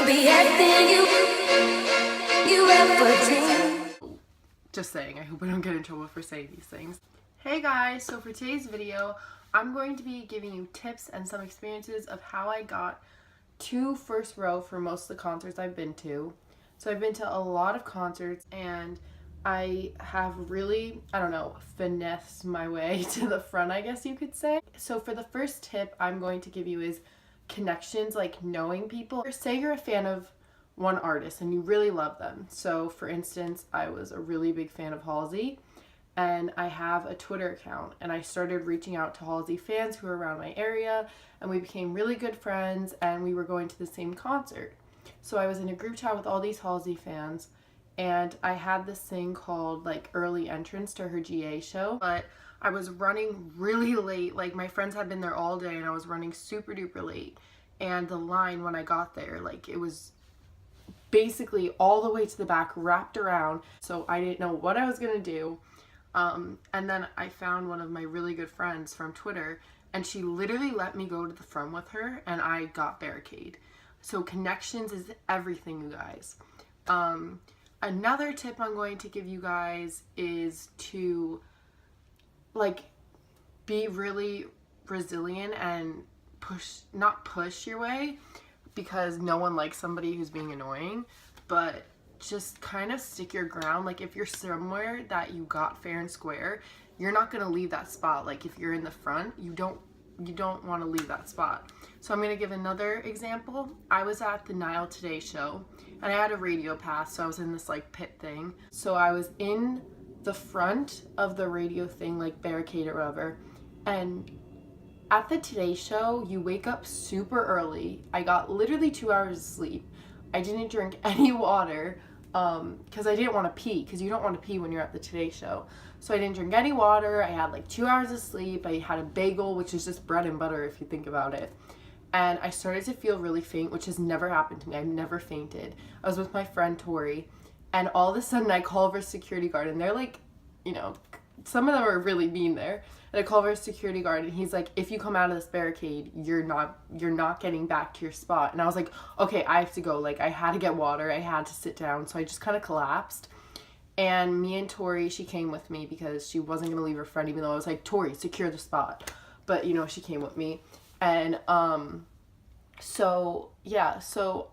be everything you ever dreamed. Just saying, I hope I don't get in trouble for saying these things. Hey guys, so for today's video, I'm going to be giving you tips and some experiences of how I got to first row for most of the concerts I've been to. So I've been to a lot of concerts and I have really, finessed my way to the front, I guess you could say. So for the first tip I'm going to give you is connections, like knowing people. Say you're a fan of one artist and you really love them. So for instance, I was a really big fan of Halsey and I have a Twitter account and I started reaching out to Halsey fans who were around my area and we became really good friends and we were going to the same concert. So I was in a group chat with all these Halsey fans and I had this thing called like early entrance to her GA show, but I was running really late. Like my friends had been there all day and I was running super duper late. And the line when I got there, like it was basically all the way to the back, wrapped around. So I didn't know what I was gonna do. And then I found one of my really good friends from Twitter and she literally let me go to the front with her and I got barricade. So connections is everything, you guys. Another tip I'm going to give you guys is to like be really resilient and not push your way, because no one likes somebody who's being annoying, but just kind of stick your ground. Like if you're somewhere that you got fair and square, you're not going to leave that spot. Like if you're in the front, you don't want to leave that spot. So I'm going to give another example. I was at the Nile Today show and I had a radio pass, so I was in this like pit thing. So I was in the front of the radio thing, like barricade or whatever, and at the Today show, you wake up super early. I got literally 2 hours of sleep. I didn't drink any water because I didn't want to pee, because you don't want to pee when you're at the Today show. So I didn't drink any water. I had like 2 hours of sleep. I had a bagel, which is just bread and butter if you think about it. And I started to feel really faint, which has never happened to me. I've never fainted. I was with my friend Tori, and all of a sudden I call over a security guard, and they're like, some of them are really mean there. And I call over a security guard and he's like, if you come out of this barricade, you're not getting back to your spot. And I was like, okay, I have to go. Like I had to get water. I had to sit down. So I just kind of collapsed. And me and Tori, she came with me because she wasn't going to leave her friend, even though I was like, Tori, secure the spot. But she came with me. And so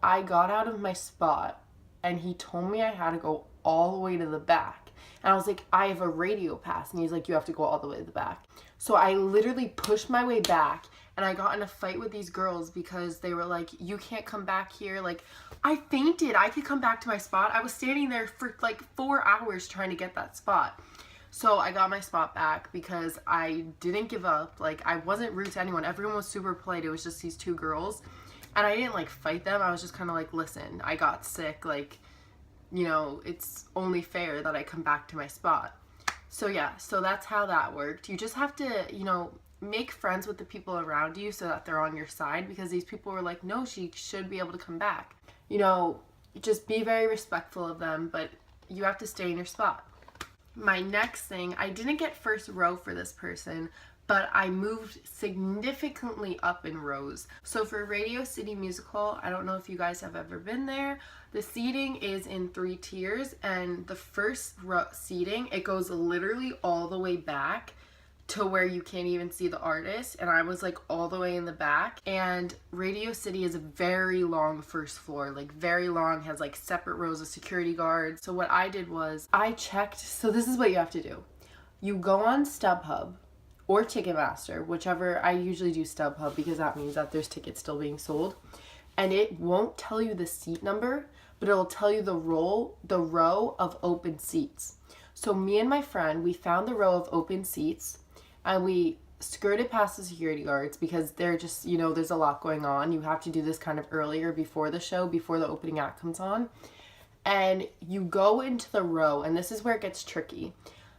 I got out of my spot and he told me I had to go all the way to the back. And I was like, I have a radio pass. And he's like, you have to go all the way to the back. So I literally pushed my way back and I got in a fight with these girls because they were like, you can't come back here. Like, I fainted. I could come back to my spot. I was standing there for like 4 hours trying to get that spot. So I got my spot back because I didn't give up. Like, I wasn't rude to anyone. Everyone was super polite. It was just these two girls. And I didn't like fight them. I was just kind of like, listen, I got sick. Like, it's only fair that I come back to my spot. So yeah, so that's how that worked. You just have to, make friends with the people around you so that they're on your side, because these people were like, no, she should be able to come back. Just be very respectful of them, but you have to stay in your spot. My next thing, I didn't get first row for this person, but I moved significantly up in rows. So for Radio City Music Hall, I don't know if you guys have ever been there, the seating is in 3 tiers, and the first row seating, it goes literally all the way back to where you can't even see the artist, and I was like all the way in the back. And Radio City is a very long first floor, like very long, has like separate rows of security guards. So what I did was I checked, so this is what you have to do. You go on StubHub or Ticketmaster, whichever. I usually do StubHub because that means that there's tickets still being sold. And it won't tell you the seat number, but it'll tell you the row of open seats. So me and my friend, we found the row of open seats and we skirted past the security guards because they're just, there's a lot going on. You have to do this kind of earlier before the show, before the opening act comes on. And you go into the row, and this is where it gets tricky.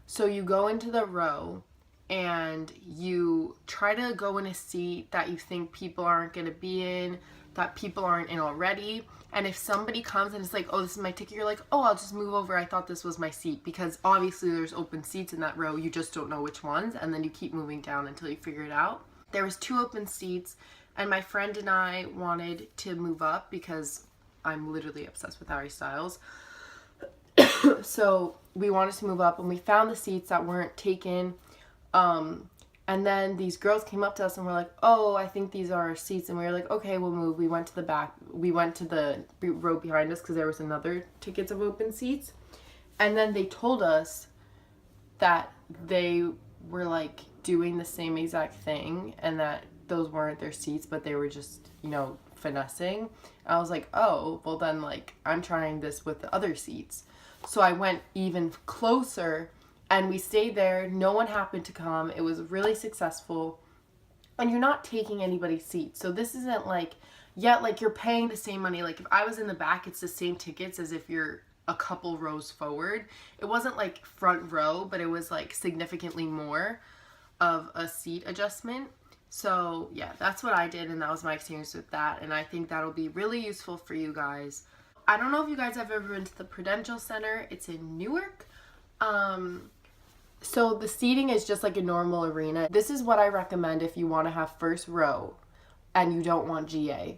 So you go into the row and you try to go in a seat that you think people aren't going to be in, that people aren't in already. And if somebody comes and it's like, oh, this is my ticket, you're like, oh, I'll just move over. I thought this was my seat, because obviously there's open seats in that row. You just don't know which ones. And then you keep moving down until you figure it out. There was 2 open seats and my friend and I wanted to move up because I'm literally obsessed with Harry Styles. So we wanted to move up, and we found the seats that weren't taken. And then these girls came up to us and were like, oh, I think these are our seats. And we were like, okay, we'll move. We went to the back. We went to the row behind us because there was another tickets of open seats. And then they told us that they were like doing the same exact thing and that those weren't their seats, but they were just, finessing. I was like, oh, well then, like, I'm trying this with the other seats. So I went even closer and we stayed there. No one happened to come. It was really successful. And you're not taking anybody's seat. So this isn't like, like you're paying the same money. Like if I was in the back, it's the same tickets as if you're a couple rows forward. It wasn't like front row, but it was like significantly more of a seat adjustment. So yeah, that's what I did, and that was my experience with that, and I think that'll be really useful for you guys. I don't know if you guys have ever been to the Prudential Center. It's in Newark. So the seating is just like a normal arena. This is what I recommend if you want to have first row and you don't want GA.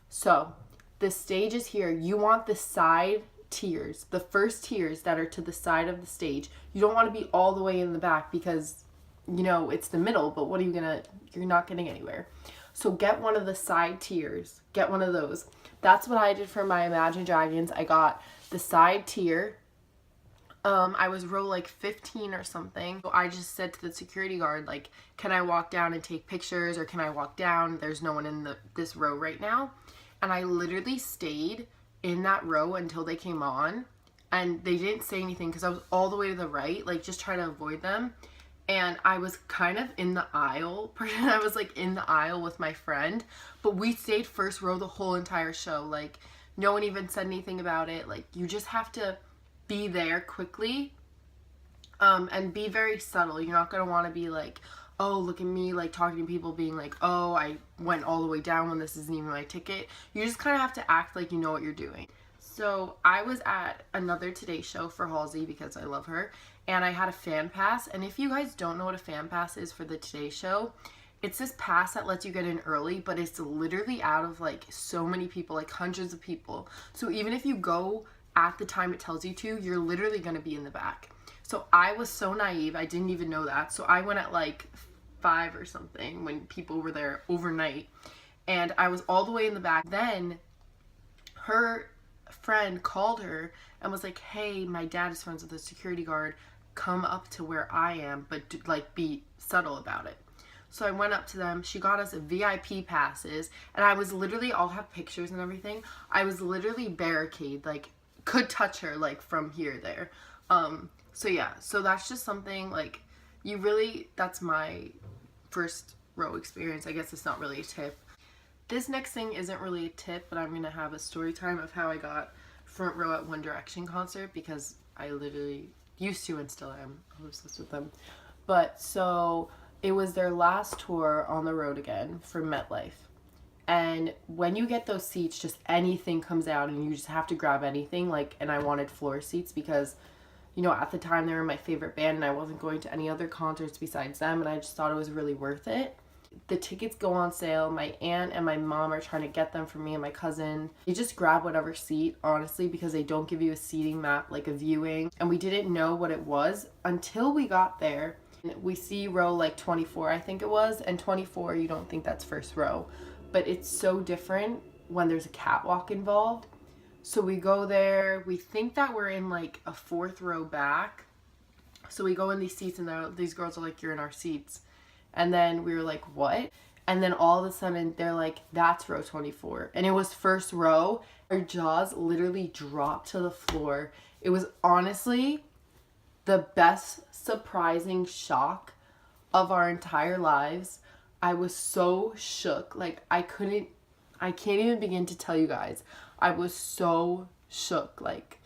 So the stage is here. You want the side tiers, the first tiers that are to the side of the stage. You don't want to be all the way in the back because it's the middle, but what are you're not getting anywhere. So get one of the side tiers, get one of those. That's what I did for my Imagine Dragons. I got the side tier. I was row like 15 or something. So I just said to the security guard, like, can I walk down and take pictures, or can I walk down? There's no one in this row right now. And I literally stayed in that row until they came on, and they didn't say anything because I was all the way to the right, like just trying to avoid them. And I was kind of in the aisle. I was like in the aisle with my friend, but we stayed first row the whole entire show. Like no one even said anything about it. Like you just have to be there quickly, and be very subtle. You're not gonna want to be like, oh, look at me, like talking to people, being like, oh, I went all the way down when this isn't even my ticket. You just kind of have to act like you know what you're doing. So I was at another Today show for Halsey because I love her, and I had a fan pass. And if you guys don't know what a fan pass is for the Today show, it's this pass that lets you get in early, but it's literally out of like so many people, like hundreds of people. So even if you go at the time it tells you to, you're literally going to be in the back. So I was so naive, I didn't even know that. So I went at like 5 or something when people were there overnight, and I was all the way in the back. Then her friend called her and was like, hey, my dad is friends with the security guard, come up to where I am, but like be subtle about it. So I went up to them. She got us VIP passes, and I was literally, I'll have pictures and everything, I was literally barricade, like could touch her like from here there. So yeah, so that's just something like that's my first row experience. I guess it's not really a tip. This next thing isn't really a tip, but I'm gonna have a story time of how I got front row at One Direction concert, because I literally used to and still am. I'm obsessed with them. But so it was their last tour on the road again for MetLife. And when you get those seats, just anything comes out and you just have to grab anything. Like, and I wanted floor seats because, at the time they were my favorite band and I wasn't going to any other concerts besides them, and I just thought it was really worth it. The tickets go on sale. My aunt and my mom are trying to get them for me and my cousin. You just grab whatever seat, honestly, because they don't give you a seating map, like a viewing. And we didn't know what it was until we got there. We see row like 24, I think it was, and 24, you don't think that's first row. But it's so different when there's a catwalk involved. So we go there, we think that we're in like a 4th row back. So we go in these seats and these girls are like, you're in our seats. And then we were like, what? And then all of a sudden they're like, that's row 24. And it was first row. Our jaws literally dropped to the floor. It was honestly the best surprising shock of our entire lives. I was so shook. Like I can't even begin to tell you guys. I was so shook. Like,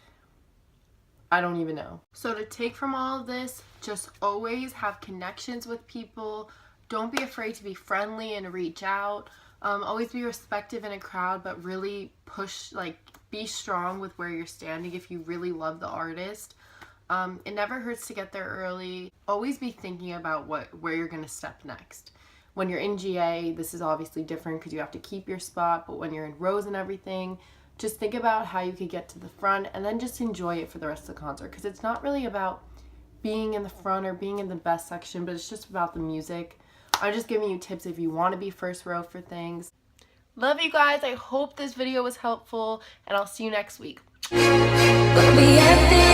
I don't even know. So to take from all of this, just always have connections with people. Don't be afraid to be friendly and reach out. Always be respectful in a crowd, but really push, like, be strong with where you're standing if you really love the artist. It never hurts to get there early. Always be thinking about where you're going to step next. When you're in GA, this is obviously different because you have to keep your spot, but when you're in rows and everything, just think about how you could get to the front and then just enjoy it for the rest of the concert, because it's not really about being in the front or being in the best section, but it's just about the music. I'm just giving you tips if you want to be first row for things. Love you guys. I hope this video was helpful, and I'll see you next week. Gonna be acting